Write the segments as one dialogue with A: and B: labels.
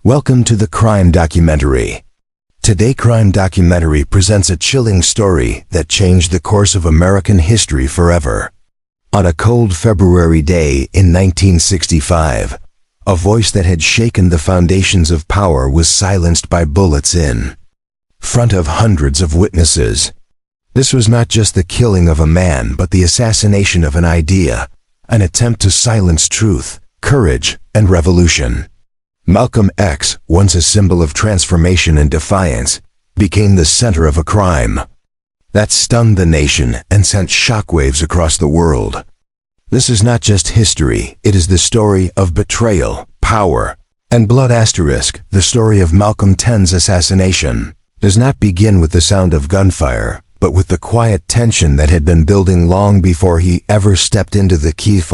A: Welcome to the Crime Documentary. Today, Crime Documentary presents a chilling story that changed the course of American history forever. On a cold February day in 1965, a voice that had shaken the foundations of power was silenced by bullets in front of hundreds of witnesses. This was not just the killing of a man, but the assassination of an idea, an attempt to silence truth, courage, and revolution. Malcolm X, once a symbol of transformation and defiance, became the center of a crime that stunned the nation and sent shockwaves across the world. This is not just history, it is the story of betrayal, power, and blood. The story of Malcolm X's assassination does not begin with the sound of gunfire, but with the quiet tension that had been building long before he ever stepped into the Kiev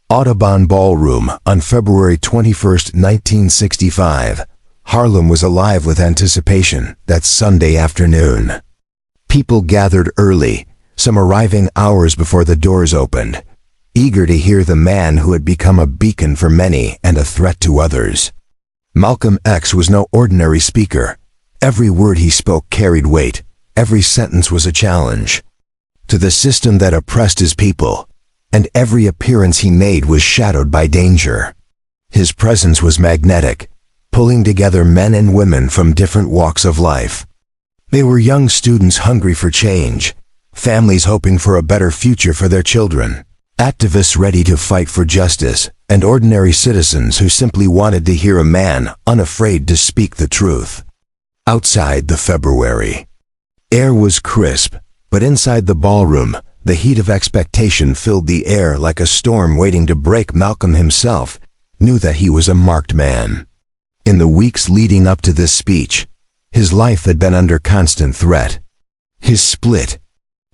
A: Audubon Ballroom on February 21, 1965. Harlem was alive with anticipation that Sunday afternoon. People gathered early, some arriving hours before the doors opened, eager to hear the man who had become a beacon for many and a threat to others. Malcolm X was no ordinary speaker. Every word he spoke carried weight. Every sentence was a challenge to the system that oppressed his people, and every appearance he made was shadowed by danger. His presence was magnetic, pulling together men and women from different walks of life. They were young students hungry for change, families hoping for a better future for their children, activists ready to fight for justice, and ordinary citizens who simply wanted to hear a man unafraid to speak the truth. Outside, the February air was crisp, but inside the ballroom, the heat of expectation filled the air like a storm waiting to break. Malcolm himself knew that he was a marked man. In the weeks leading up to this speech, his life had been under constant threat. His split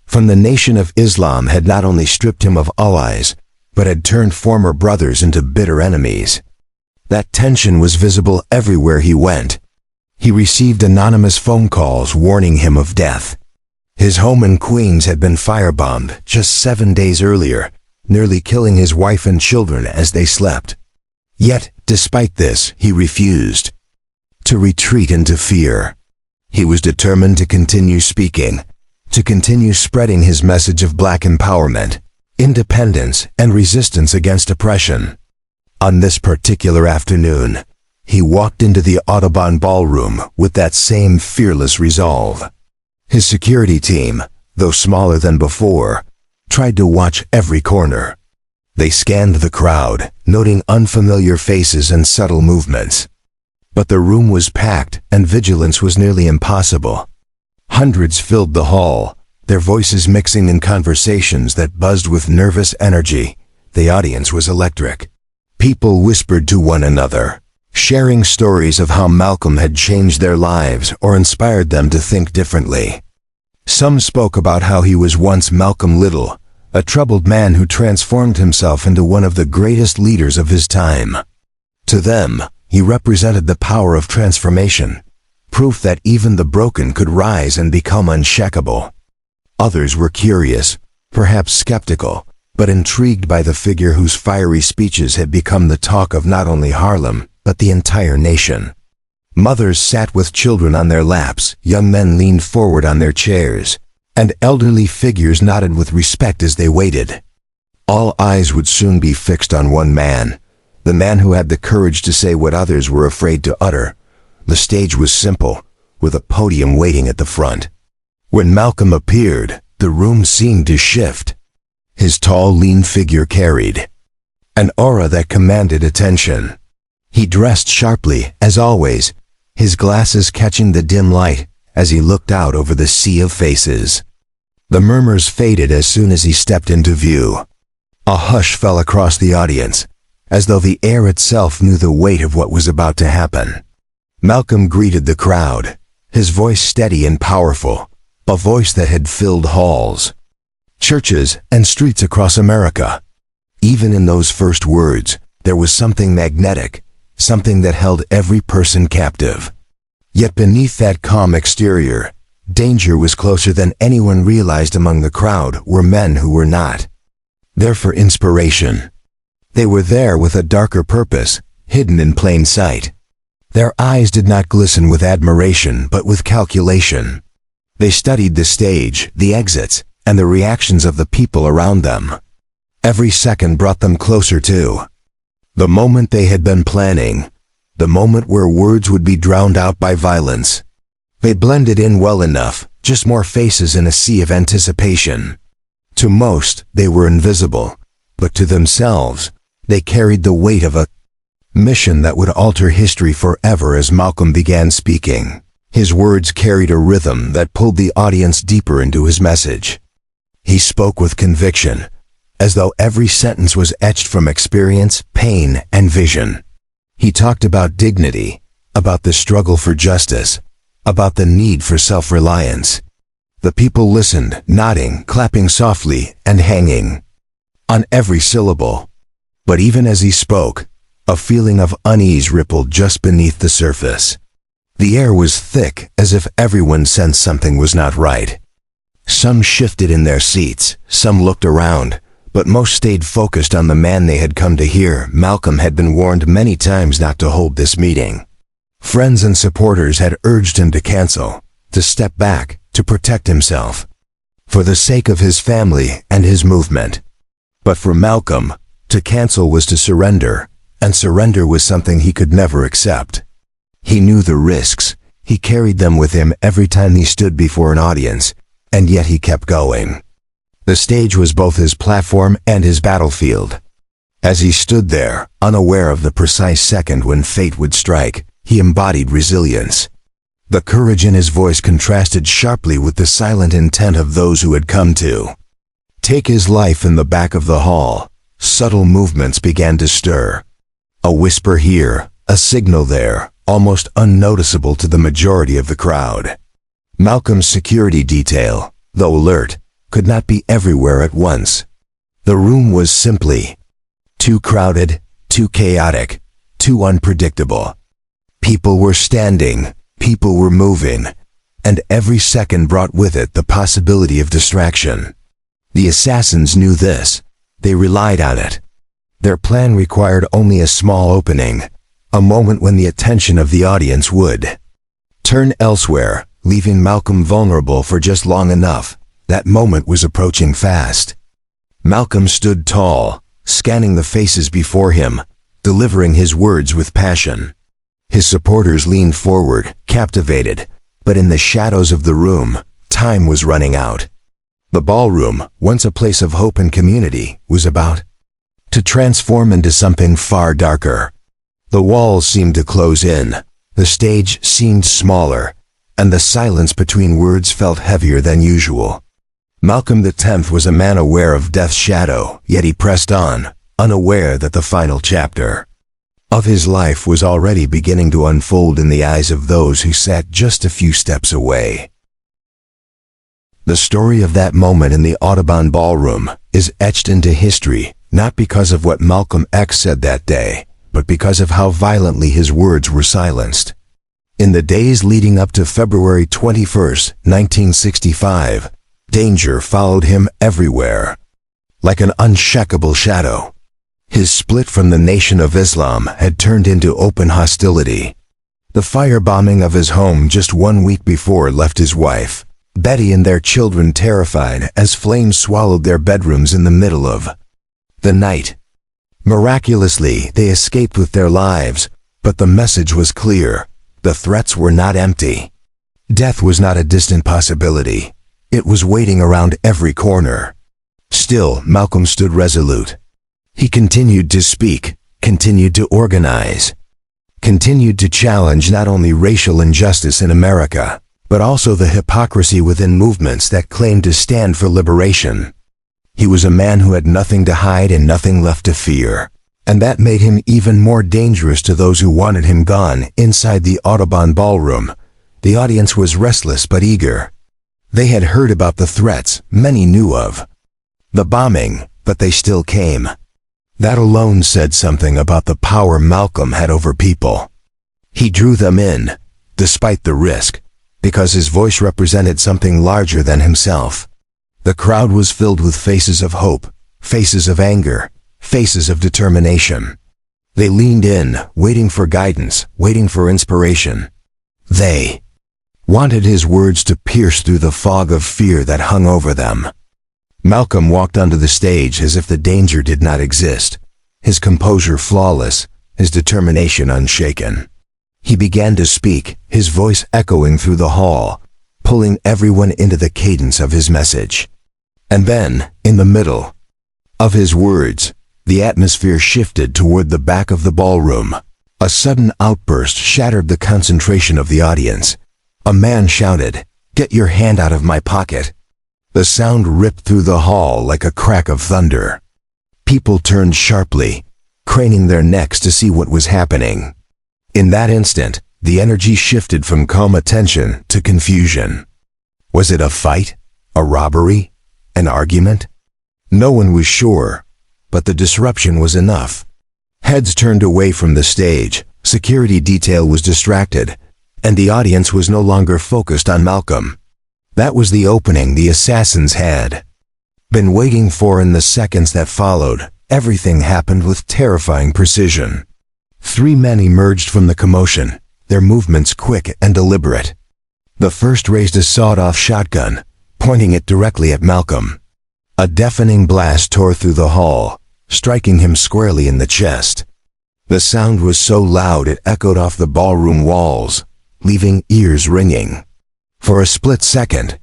A: from the Nation of Islam had not only stripped him of allies, but had turned former brothers into bitter enemies. That tension was visible everywhere he went. He received anonymous phone calls warning him of death. His home in Queens had been firebombed just 7 days earlier, nearly killing his wife and children as they slept. Yet, despite this, he refused to retreat into fear. He was determined to continue speaking, to continue spreading his message of Black empowerment, independence, and resistance against oppression. On this particular afternoon, he walked into the Audubon Ballroom with that same fearless resolve. His security team, though smaller than before, tried to watch every corner. They scanned the crowd, noting unfamiliar faces and subtle movements. But the room was packed, and vigilance was nearly impossible. Hundreds filled the hall, their voices mixing in conversations that buzzed with nervous energy. The audience was electric. People whispered to one another, sharing stories of how Malcolm had changed their lives or inspired them to think differently. Some spoke about how he was once Malcolm Little, a troubled man who transformed himself into one of the greatest leaders of his time. To them, he represented the power of transformation, proof that even the broken could rise and become unshakable. Others were curious, perhaps skeptical, but intrigued by the figure whose fiery speeches had become the talk of not only Harlem, but the entire nation. Mothers sat with children on their laps, young men leaned forward on their chairs, and elderly figures nodded with respect as they waited. All eyes would soon be fixed on one man, the man who had the courage to say what others were afraid to utter. The stage was simple, with a podium waiting at the front. When Malcolm appeared, the room seemed to shift. His tall, lean figure carried an aura that commanded attention. He dressed sharply, as always, his glasses catching the dim light as he looked out over the sea of faces. The murmurs faded as soon as he stepped into view. A hush fell across the audience, as though the air itself knew the weight of what was about to happen. Malcolm greeted the crowd, his voice steady and powerful, a voice that had filled halls, churches, and streets across America. Even in those first words, there was something magnetic, something that held every person captive. Yet beneath that calm exterior, danger was closer than anyone realized. Among the crowd were men who were not there for inspiration. They were there with a darker purpose, hidden in plain sight. Their eyes did not glisten with admiration, but with calculation. They studied the stage, the exits, and the reactions of the people around them. Every second brought them closer to the moment they had been planning, the moment where words would be drowned out by violence. They blended in well enough, just more faces in a sea of anticipation. To most, they were invisible, but to themselves, they carried the weight of a mission that would alter history forever. As Malcolm began speaking, his words carried a rhythm that pulled the audience deeper into his message. He spoke with conviction, as though every sentence was etched from experience, pain, and vision. He talked about dignity, about the struggle for justice, about the need for self-reliance. The people listened, nodding, clapping softly, and hanging on every syllable. But even as he spoke, a feeling of unease rippled just beneath the surface. The air was thick, as if everyone sensed something was not right. Some shifted in their seats, some looked around, but most stayed focused on the man they had come to hear. Malcolm had been warned many times not to hold this meeting. Friends and supporters had urged him to cancel, to step back, to protect himself, for the sake of his family and his movement. But for Malcolm, to cancel was to surrender, and surrender was something he could never accept. He knew the risks, he carried them with him every time he stood before an audience, and yet he kept going. The stage was both his platform and his battlefield. As he stood there, unaware of the precise second when fate would strike, he embodied resilience. The courage in his voice contrasted sharply with the silent intent of those who had come to take his life. In the back of the hall, subtle movements began to stir. A whisper here, a signal there, almost unnoticeable to the majority of the crowd. Malcolm's security detail, though alert, could not be everywhere at once. The room was simply too crowded, too chaotic, too unpredictable. People were standing, people were moving, and every second brought with it the possibility of distraction. The assassins knew this. They relied on it. Their plan required only a small opening, a moment when the attention of the audience would turn elsewhere, leaving Malcolm vulnerable for just long enough. That moment was approaching fast. Malcolm stood tall, scanning the faces before him, delivering his words with passion. His supporters leaned forward, captivated, but in the shadows of the room, time was running out. The ballroom, once a place of hope and community, was about to transform into something far darker. The walls seemed to close in, the stage seemed smaller, and the silence between words felt heavier than usual. Malcolm X was a man aware of death's shadow, yet he pressed on, unaware that the final chapter of his life was already beginning to unfold in the eyes of those who sat just a few steps away. The story of that moment in the Audubon Ballroom is etched into history, not because of what Malcolm X said that day, but because of how violently his words were silenced. In the days leading up to February 21, 1965, danger followed him everywhere, like an unshakable shadow. His split from the Nation of Islam had turned into open hostility. The firebombing of his home just 1 week before left his wife, Betty, and their children terrified as flames swallowed their bedrooms in the middle of the night. Miraculously, they escaped with their lives, but the message was clear. The threats were not empty. Death was not a distant possibility. It was waiting around every corner. Still, Malcolm stood resolute. He continued to speak, continued to organize, continued to challenge not only racial injustice in America, but also the hypocrisy within movements that claimed to stand for liberation. He was a man who had nothing to hide and nothing left to fear, and that made him even more dangerous to those who wanted him gone. Inside the Audubon Ballroom, the audience was restless but eager. They had heard about the threats many knew of, the bombing, but they still came. That alone said something about the power Malcolm had over people. He drew them in, despite the risk, because his voice represented something larger than himself. The crowd was filled with faces of hope, faces of anger, faces of determination. They leaned in, waiting for guidance, waiting for inspiration. They wanted his words to pierce through the fog of fear that hung over them. Malcolm walked onto the stage as if the danger did not exist, his composure flawless, his determination unshaken. He began to speak, his voice echoing through the hall, pulling everyone into the cadence of his message. And then, in the middle of his words, the atmosphere shifted toward the back of the ballroom. A sudden outburst shattered the concentration of the audience. A man shouted, "Get your hand out of my pocket!" The sound ripped through the hall like a crack of thunder. People turned sharply, craning their necks to see what was happening. In that instant, the energy shifted from calm attention to confusion. Was it a fight? A robbery? An argument? No one was sure, but the disruption was enough. Heads turned away from the stage, security detail was distracted, and the audience was no longer focused on Malcolm. That was the opening the assassins had been waiting for. In the seconds that followed, everything happened with terrifying precision. 3 men emerged from the commotion, their movements quick and deliberate. The first raised a sawed-off shotgun, pointing it directly at Malcolm. A deafening blast tore through the hall, striking him squarely in the chest. The sound was so loud it echoed off the ballroom walls, leaving ears ringing. For a split second,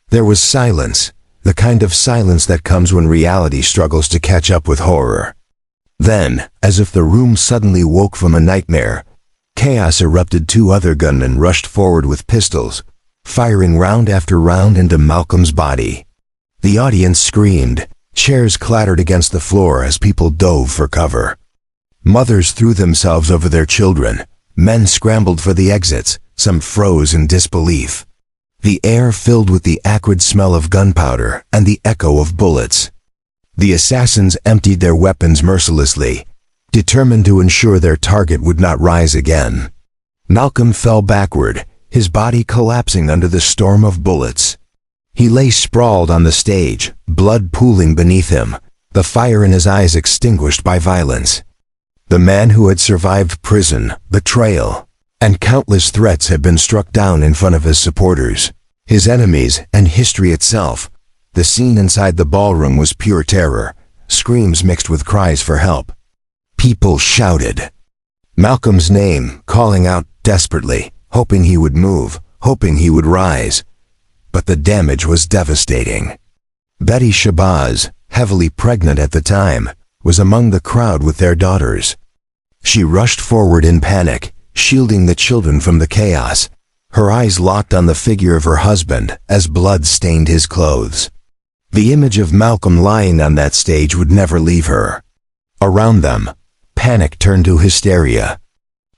A: there was silence, the kind of silence that comes when reality struggles to catch up with horror. Then, as if the room suddenly woke from a nightmare, chaos erupted. 2 other gunmen rushed forward with pistols, firing round after round into Malcolm's body. The audience screamed, chairs clattered against the floor as people dove for cover. Mothers threw themselves over their children, men scrambled for the exits, some froze in disbelief. The air filled with the acrid smell of gunpowder and the echo of bullets. The assassins emptied their weapons mercilessly, determined to ensure their target would not rise again. Malcolm fell backward, his body collapsing under the storm of bullets. He lay sprawled on the stage, blood pooling beneath him, the fire in his eyes extinguished by violence. The man who had survived prison, betrayal, and countless threats had been struck down in front of his supporters, his enemies, and history itself. The scene inside the ballroom was pure terror, screams mixed with cries for help. People shouted Malcolm's name, calling out desperately, hoping he would move, hoping he would rise. But the damage was devastating. Betty Shabazz, heavily pregnant at the time, was among the crowd with their daughters. She rushed forward in panic, shielding the children from the chaos, her eyes locked on the figure of her husband as blood stained his clothes. The image of Malcolm lying on that stage would never leave her. Around them, panic turned to hysteria.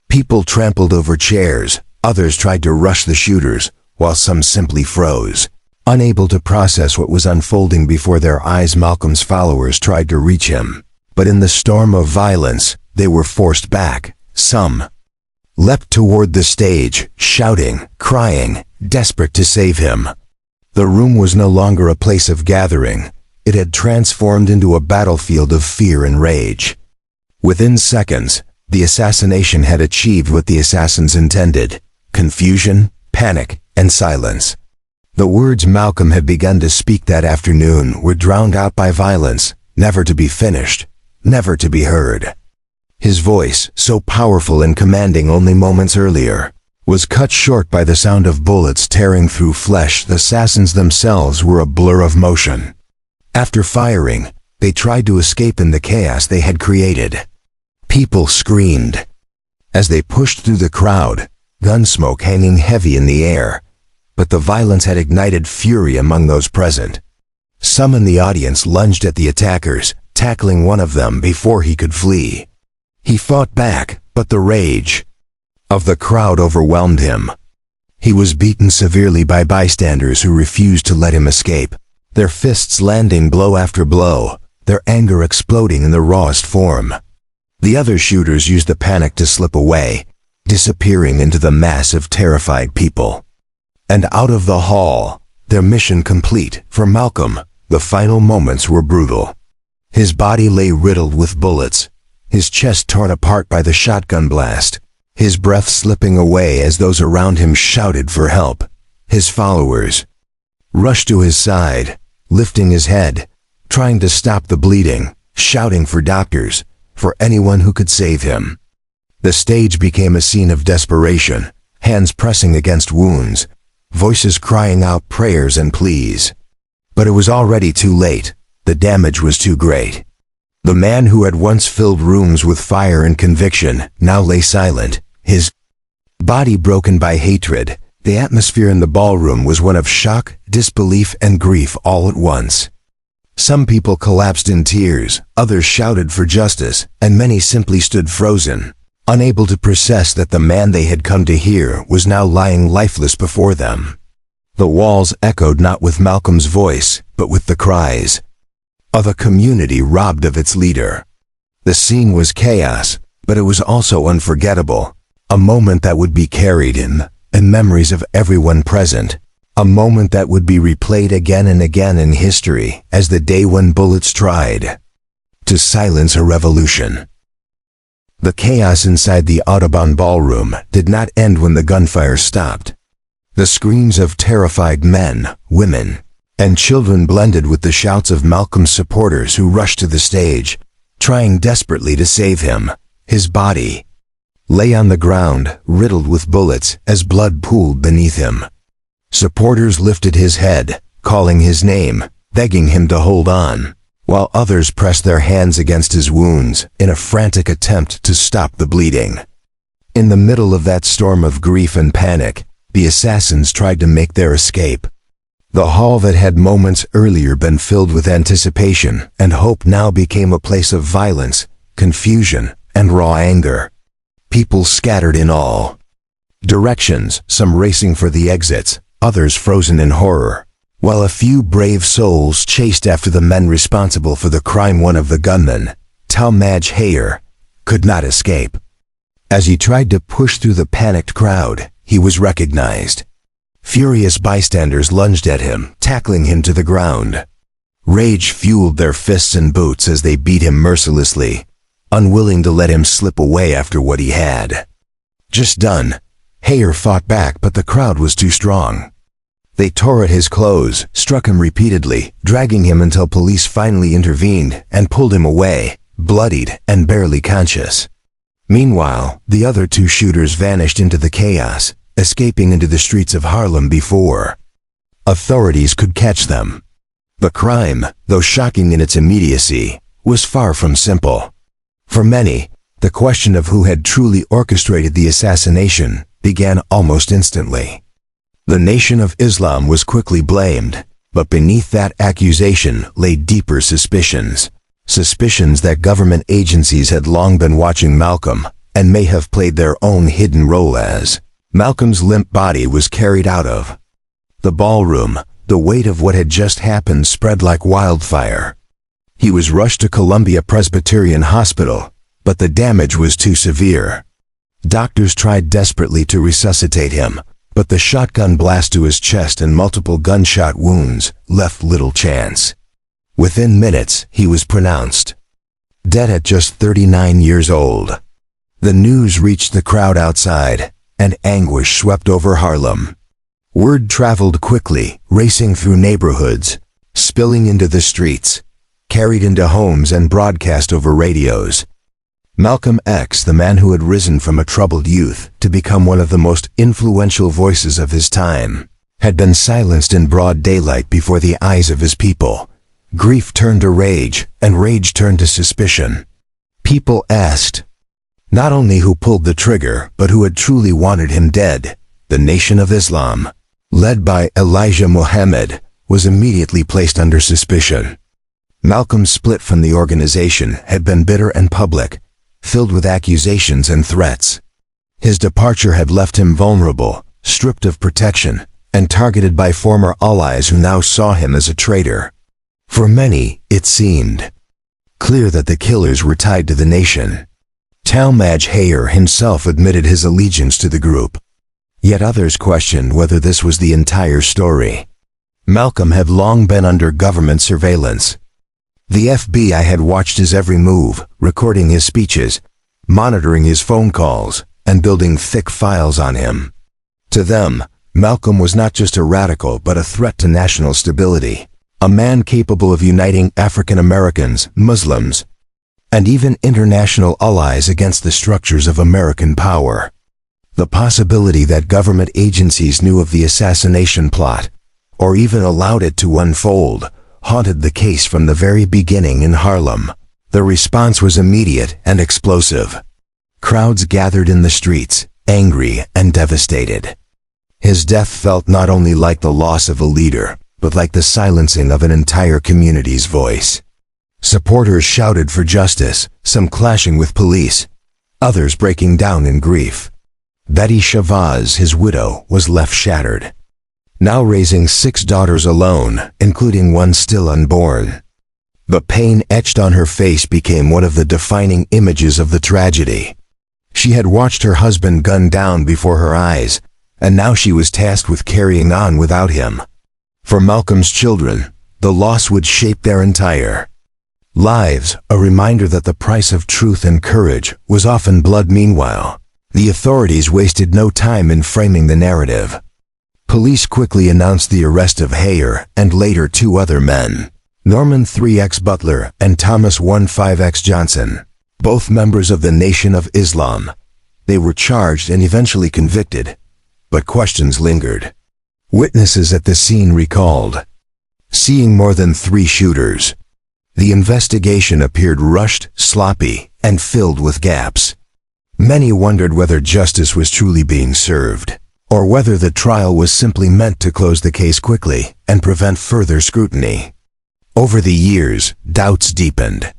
A: People trampled over chairs, others tried to rush the shooters, while some simply froze, unable to process what was unfolding before their eyes. Malcolm's followers tried to reach him, but in the storm of violence, they were forced back. Some leapt toward the stage, shouting, crying, desperate to save him. The room was no longer a place of gathering. It had transformed into a battlefield of fear and rage. Within seconds, the assassination had achieved what the assassins intended: confusion, panic, and silence. The words Malcolm had begun to speak that afternoon were drowned out by violence, never to be finished, never to be heard. His voice, so powerful and commanding only moments earlier, was cut short by the sound of bullets tearing through flesh. The assassins themselves were a blur of motion. After firing, they tried to escape in the chaos they had created. People screamed. As they pushed through the crowd, gun smoke hanging heavy in the air, but the violence had ignited fury among those present. Some in the audience lunged at the attackers, tackling one of them before he could flee. He fought back, but the rage of the crowd overwhelmed him. He was beaten severely by bystanders who refused to let him escape, their fists landing blow after blow, their anger exploding in the rawest form. The other shooters used the panic to slip away, disappearing into the mass of terrified people. And out of the hall, their mission complete. For Malcolm, the final moments were brutal. His body lay riddled with bullets, his chest torn apart by the shotgun blast, his breath slipping away as those around him shouted for help. His followers rushed to his side, lifting his head, trying to stop the bleeding, shouting for doctors, for anyone who could save him. The stage became a scene of desperation, hands pressing against wounds, voices crying out prayers and pleas. But it was already too late. The damage was too great. The man who had once filled rooms with fire and conviction now lay silent, his body broken by hatred. The atmosphere in the ballroom was one of shock, disbelief, and grief all at once. Some people collapsed in tears, others shouted for justice, and many simply stood frozen, unable to process that the man they had come to hear was now lying lifeless before them. The walls echoed not with Malcolm's voice, but with the cries of a community robbed of its leader. The scene was chaos, but it was also unforgettable, a moment that would be carried in memories of everyone present, a moment that would be replayed again and again in history as the day when bullets tried to silence a revolution. The chaos inside the Audubon ballroom did not end when the gunfire stopped. The screams of terrified men, women, and children blended with the shouts of Malcolm's supporters who rushed to the stage, trying desperately to save him. His body lay on the ground, riddled with bullets, as blood pooled beneath him. Supporters lifted his head, calling his name, begging him to hold on, while others pressed their hands against his wounds in a frantic attempt to stop the bleeding. In the middle of that storm of grief and panic, the assassins tried to make their escape. The hall that had moments earlier been filled with anticipation and hope now became a place of violence, confusion, and raw anger. People scattered in all directions, some racing for the exits, others frozen in horror, while a few brave souls chased after the men responsible for the crime. One of the gunmen, Talmadge Hayer, could not escape. As he tried to push through the panicked crowd, he was recognized. Furious bystanders lunged at him, tackling him to the ground. Rage fueled their fists and boots as they beat him mercilessly, unwilling to let him slip away after what he had just done. Hayer fought back, but the crowd was too strong. They tore at his clothes, struck him repeatedly, dragging him until police finally intervened and pulled him away, bloodied and barely conscious. Meanwhile, the other two shooters vanished into the chaos, escaping into the streets of Harlem before authorities could catch them. The crime, though shocking in its immediacy, was far from simple. For many, the question of who had truly orchestrated the assassination began almost instantly. The Nation of Islam was quickly blamed, but beneath that accusation lay deeper suspicions. Suspicions that government agencies had long been watching Malcolm and may have played their own hidden role as Malcolm's limp body was carried out of the ballroom. The weight of what had just happened spread like wildfire. He was rushed to Columbia Presbyterian Hospital, but the damage was too severe. Doctors tried desperately to resuscitate him, but the shotgun blast to his chest and multiple gunshot wounds left little chance. Within minutes, he was pronounced dead at just 39 years old. The news reached the crowd outside, and anguish swept over Harlem. Word traveled quickly, racing through neighborhoods, spilling into the streets, carried into homes and broadcast over radios. Malcolm X, the man who had risen from a troubled youth to become one of the most influential voices of his time, had been silenced in broad daylight before the eyes of his people. Grief turned to rage, and rage turned to suspicion. People asked not only who pulled the trigger, but who had truly wanted him dead. The Nation of Islam, led by Elijah Muhammad, was immediately placed under suspicion. Malcolm's split from the organization had been bitter and public, filled with accusations and threats. His departure had left him vulnerable, stripped of protection, and targeted by former allies who now saw him as a traitor. For many, it seemed clear that the killers were tied to the nation. Talmadge Hayer himself admitted his allegiance to the group. Yet others questioned whether this was the entire story. Malcolm had long been under government surveillance. The FBI had watched his every move, recording his speeches, monitoring his phone calls, and building thick files on him. To them, Malcolm was not just a radical but a threat to national stability, a man capable of uniting African Americans, Muslims, and even international allies against the structures of American power. The possibility that government agencies knew of the assassination plot, or even allowed it to unfold, haunted the case from the very beginning in Harlem. The response was immediate and explosive. Crowds gathered in the streets, angry and devastated. His death felt not only like the loss of a leader, but like the silencing of an entire community's voice. Supporters shouted for justice, some clashing with police, others breaking down in grief. Betty Chavez, his widow, was left shattered, now raising 6 daughters alone, including one still unborn. The pain etched on her face became one of the defining images of the tragedy. She had watched her husband gunned down before her eyes, and now she was tasked with carrying on without him. For Malcolm's children, the loss would shape their entire lives, a reminder that the price of truth and courage was often blood. Meanwhile, the authorities wasted no time in framing the narrative. Police quickly announced the arrest of Hayer and later 2 other men, Norman 3X Butler and Thomas 15X Johnson, both members of the Nation of Islam. They were charged and eventually convicted, but questions lingered. Witnesses at the scene recalled seeing more than 3 shooters. The investigation appeared rushed, sloppy, and filled with gaps. Many wondered whether justice was truly being served, or whether the trial was simply meant to close the case quickly and prevent further scrutiny. Over the years, doubts deepened.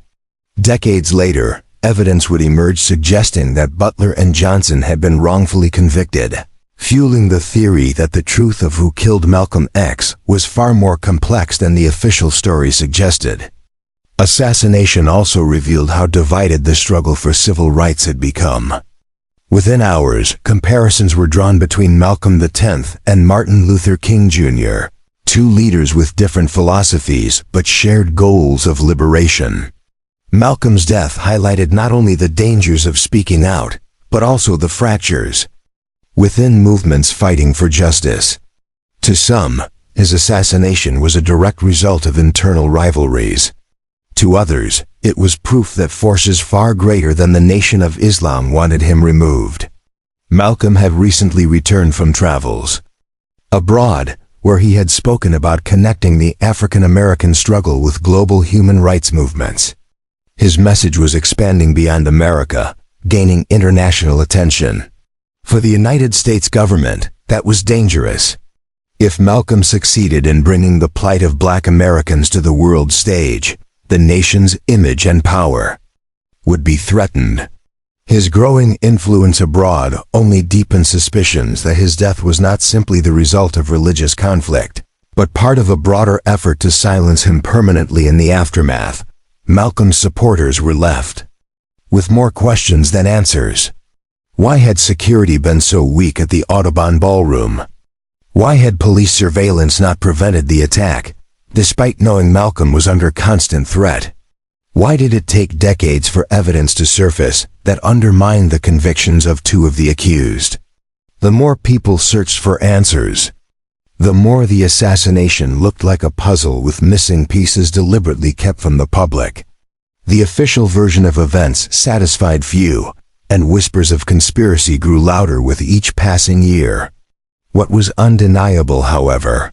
A: Decades later, evidence would emerge suggesting that Butler and Johnson had been wrongfully convicted, fueling the theory that the truth of who killed Malcolm X was far more complex than the official story suggested. Assassination also revealed how divided the struggle for civil rights had become. Within hours, comparisons were drawn between Malcolm X and Martin Luther King Jr., 2 leaders with different philosophies but shared goals of liberation. Malcolm's death highlighted not only the dangers of speaking out, but also the fractures within movements fighting for justice. To some, his assassination was a direct result of internal rivalries. To others, it was proof that forces far greater than the Nation of Islam wanted him removed. Malcolm had recently returned from travels abroad, where he had spoken about connecting the African American struggle with global human rights movements. His message was expanding beyond America, gaining international attention. For the United States government, that was dangerous. If Malcolm succeeded in bringing the plight of Black Americans to the world stage, the nation's image and power would be threatened. His growing influence abroad only deepened suspicions that his death was not simply the result of religious conflict, but part of a broader effort to silence him permanently. In the aftermath, Malcolm's supporters were left with more questions than answers. Why had security been so weak at the Audubon Ballroom? Why had police surveillance not prevented the attack, despite knowing Malcolm was under constant threat? Why did it take decades for evidence to surface that undermined the convictions of 2 of the accused? The more people searched for answers, the more the assassination looked like a puzzle with missing pieces deliberately kept from the public. The official version of events satisfied few, and whispers of conspiracy grew louder with each passing year. What was undeniable, however,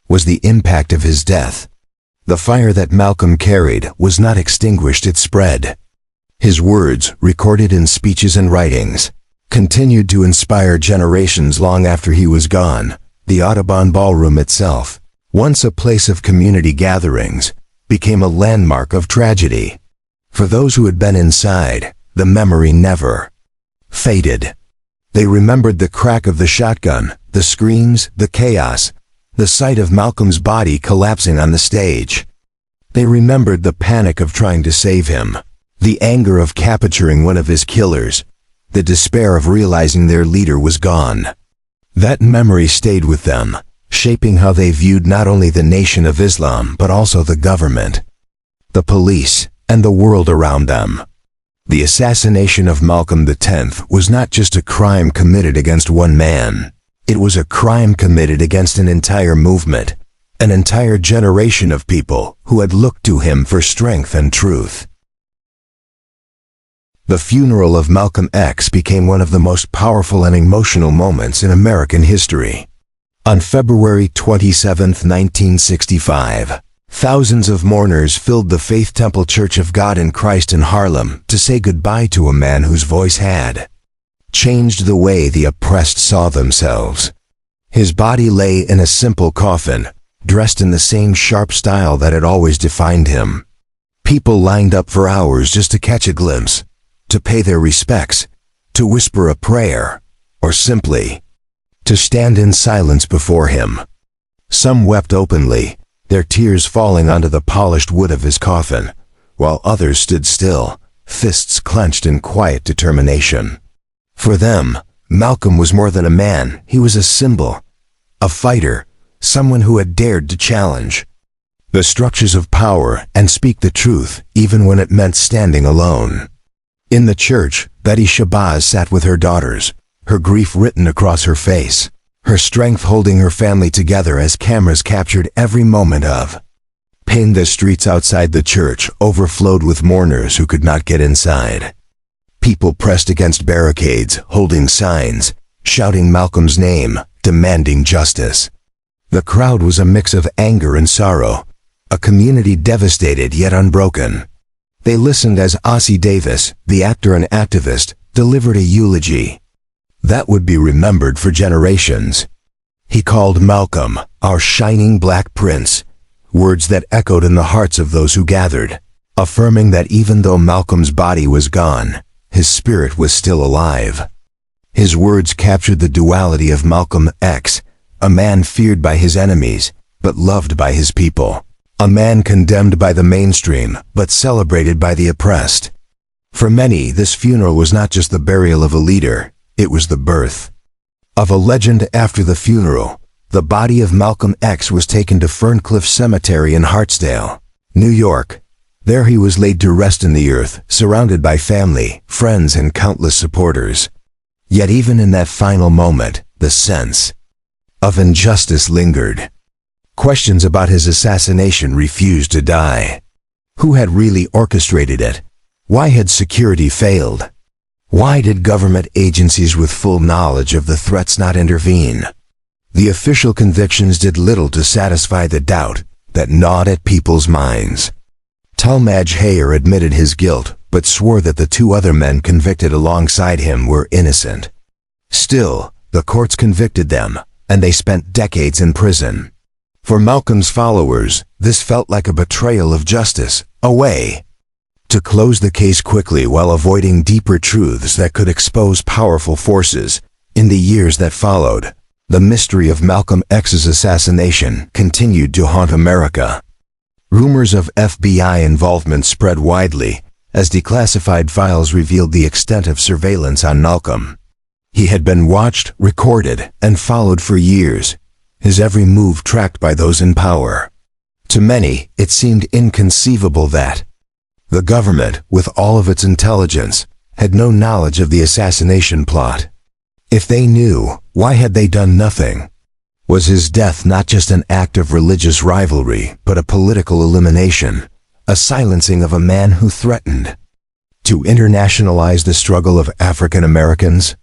A: was the impact of his death. The fire that Malcolm carried was not extinguished, it spread. His words, recorded in speeches and writings, continued to inspire generations long after he was gone. The Audubon Ballroom itself, once a place of community gatherings, became a landmark of tragedy. For those who had been inside, the memory never faded. They remembered the crack of the shotgun, the screams, the chaos, the sight of Malcolm's body collapsing on the stage. They remembered the panic of trying to save him, the anger of capturing one of his killers, the despair of realizing their leader was gone. That memory stayed with them, shaping how they viewed not only the Nation of Islam but also the government. the police, and the world around them. The assassination of Malcolm X was not just a crime committed against one man. It was a crime committed against an entire movement, an entire generation of people who had looked to him for strength and truth. The funeral of Malcolm X became one of the most powerful and emotional moments in American history. On February 27, 1965, thousands of mourners filled the Faith Temple Church of God in Christ in Harlem to say goodbye to a man whose voice had changed the way the oppressed saw themselves. His body lay in a simple coffin, dressed in the same sharp style that had always defined him. People lined up for hours just to catch a glimpse, to pay their respects, to whisper a prayer, or simply to stand in silence before him. Some wept openly, their tears falling onto the polished wood of his coffin, while others stood still, fists clenched in quiet determination. For them, Malcolm was more than a man, he was a symbol, a fighter, someone who had dared to challenge the structures of power and speak the truth even when it meant standing alone. In the church, Betty Shabazz sat with her daughters, her grief written across her face, her strength holding her family together as cameras captured every moment of pain. The streets outside the church overflowed with mourners who could not get inside. People pressed against barricades, holding signs, shouting Malcolm's name, demanding justice. The crowd was a mix of anger and sorrow, a community devastated yet unbroken. They listened as Ossie Davis, the actor and activist, delivered a eulogy that would be remembered for generations. He called Malcolm our shining black prince, words that echoed in the hearts of those who gathered, affirming that even though Malcolm's body was gone, his spirit was still alive. His words captured the duality of Malcolm X, a man feared by his enemies, but loved by his people. A man condemned by the mainstream, but celebrated by the oppressed. For many, this funeral was not just the burial of a leader, it was the birth of a legend. After the funeral, the body of Malcolm X was taken to Ferncliff Cemetery in Hartsdale, New York. There he was laid to rest in the earth, surrounded by family, friends, and countless supporters. Yet even in that final moment, the sense of injustice lingered. Questions about his assassination refused to die. Who had really orchestrated it? Why had security failed? Why did government agencies with full knowledge of the threats not intervene? The official convictions did little to satisfy the doubt that gnawed at people's minds. Talmadge Hayer admitted his guilt, but swore that the two other men convicted alongside him were innocent. Still, the courts convicted them, and they spent decades in prison. For Malcolm's followers, this felt like a betrayal of justice, a way to close the case quickly while avoiding deeper truths that could expose powerful forces. In the years that followed, the mystery of Malcolm X's assassination continued to haunt America. Rumors of FBI involvement spread widely, as declassified files revealed the extent of surveillance on Malcolm. He had been watched, recorded, and followed for years, his every move tracked by those in power. To many, it seemed inconceivable that the government, with all of its intelligence, had no knowledge of the assassination plot. If they knew, why had they done nothing? Was his death not just an act of religious rivalry, but a political elimination, a silencing of a man who threatened to internationalize the struggle of African Americans?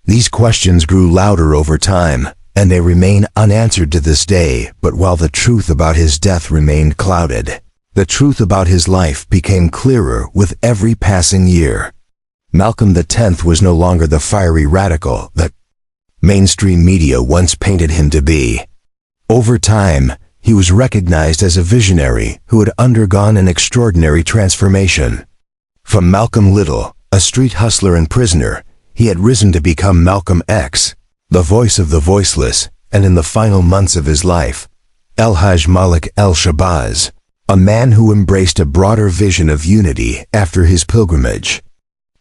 A: These questions grew louder over time, and they remain unanswered to this day. But while the truth about his death remained clouded, the truth about his life became clearer with every passing year. Malcolm X was no longer the fiery radical that mainstream media once painted him to be. Over time, he was recognized as a visionary who had undergone an extraordinary transformation. From Malcolm Little, a street hustler and prisoner, he had risen to become Malcolm X, the voice of the voiceless, and in the final months of his life, El-Hajj Malik El-Shabazz, a man who embraced a broader vision of unity after his pilgrimage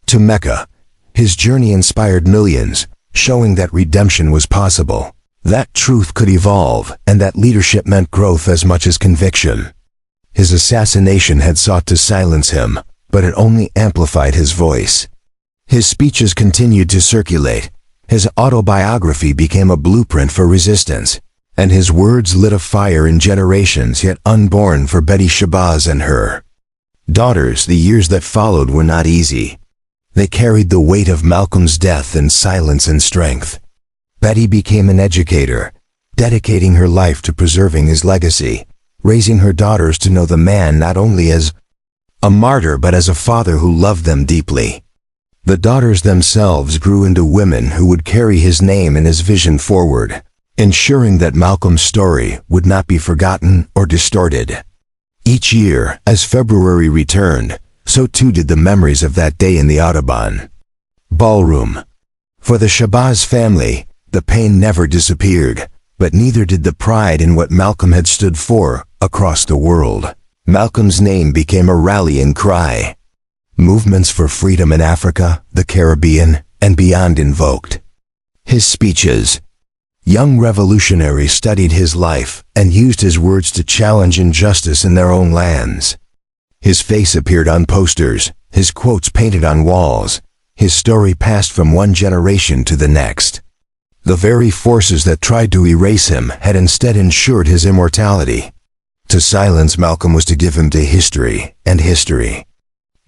A: to Mecca. His journey inspired millions, showing that redemption was possible, that truth could evolve, and that leadership meant growth as much as conviction. His assassination had sought to silence him, but it only amplified his voice. His speeches continued to circulate. His autobiography became a blueprint for resistance, and his words lit a fire in generations yet unborn for Betty Shabazz and her daughters. The years that followed were not easy. They carried the weight of Malcolm's death in silence and strength. Betty became an educator, dedicating her life to preserving his legacy, raising her daughters to know the man not only as a martyr but as a father who loved them deeply. The daughters themselves grew into women who would carry his name and his vision forward, ensuring that Malcolm's story would not be forgotten or distorted. Each year, as February returned, so too did the memories of that day in the Audubon ballroom. For the Shabazz family, the pain never disappeared, but neither did the pride in what Malcolm had stood for across the world. Malcolm's name became a rallying cry. Movements for freedom in Africa, the Caribbean, and beyond invoked his speeches. Young revolutionaries studied his life and used his words to challenge injustice in their own lands. His face appeared on posters, his quotes painted on walls, his story passed from one generation to the next. The very forces that tried to erase him had instead ensured his immortality. To silence Malcolm was to give him to history, and history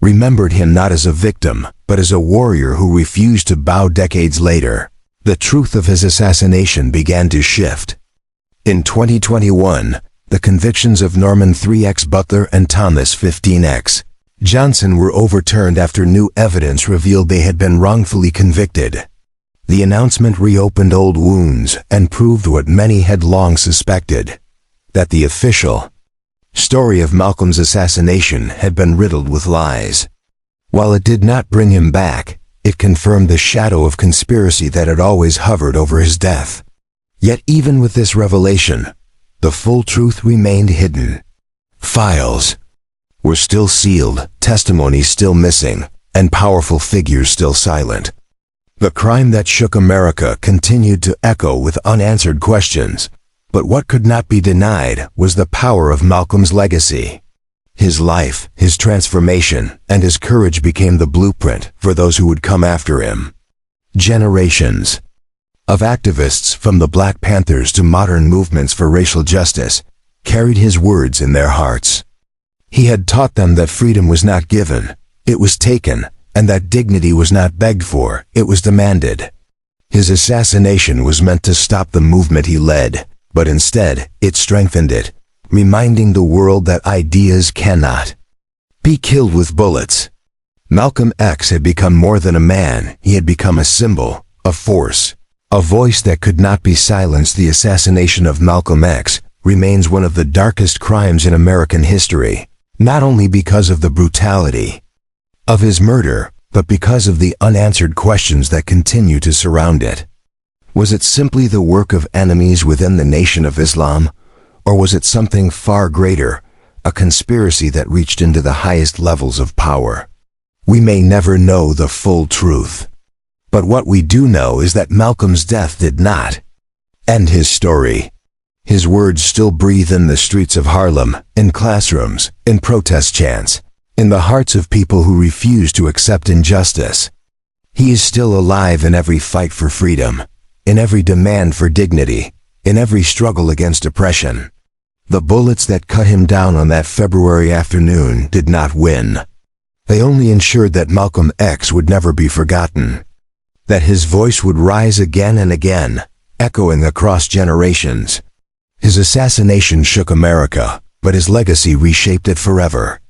A: remembered him not as a victim, but as a warrior who refused to bow. Decades later, the truth of his assassination began to shift. In 2021, the convictions of Norman 3X Butler and Thomas 15X Johnson were overturned after new evidence revealed they had been wrongfully convicted. The announcement reopened old wounds and proved what many had long suspected, that the official story of Malcolm's assassination had been riddled with lies. While it did not bring him back, it confirmed the shadow of conspiracy that had always hovered over his death. Yet even with this revelation, the full truth remained hidden. Files were still sealed, testimonies still missing, and powerful figures still silent. The crime that shook America continued to echo with unanswered questions. But what could not be denied was the power of Malcolm's legacy. His life, his transformation, and his courage became the blueprint for those who would come after him. Generations of activists, from the Black Panthers to modern movements for racial justice, carried his words in their hearts. He had taught them that freedom was not given, it was taken, and that dignity was not begged for, it was demanded. His assassination was meant to stop the movement he led, but instead, it strengthened it, reminding the world that ideas cannot be killed with bullets. Malcolm X had become more than a man, he had become a symbol, a force, a voice that could not be silenced. The assassination of Malcolm X remains one of the darkest crimes in American history, not only because of the brutality of his murder, but because of the unanswered questions that continue to surround it. Was it simply the work of enemies within the Nation of Islam, or was it something far greater, a conspiracy that reached into the highest levels of power? We may never know the full truth. But what we do know is that Malcolm's death did not end his story. His words still breathe in the streets of Harlem, in classrooms, in protest chants, in the hearts of people who refuse to accept injustice. He is still alive in every fight for freedom, in every demand for dignity, in every struggle against oppression. The bullets that cut him down on that February afternoon did not win. They only ensured that Malcolm X would never be forgotten, that his voice would rise again and again, echoing across generations. His assassination shook America, but his legacy reshaped it forever.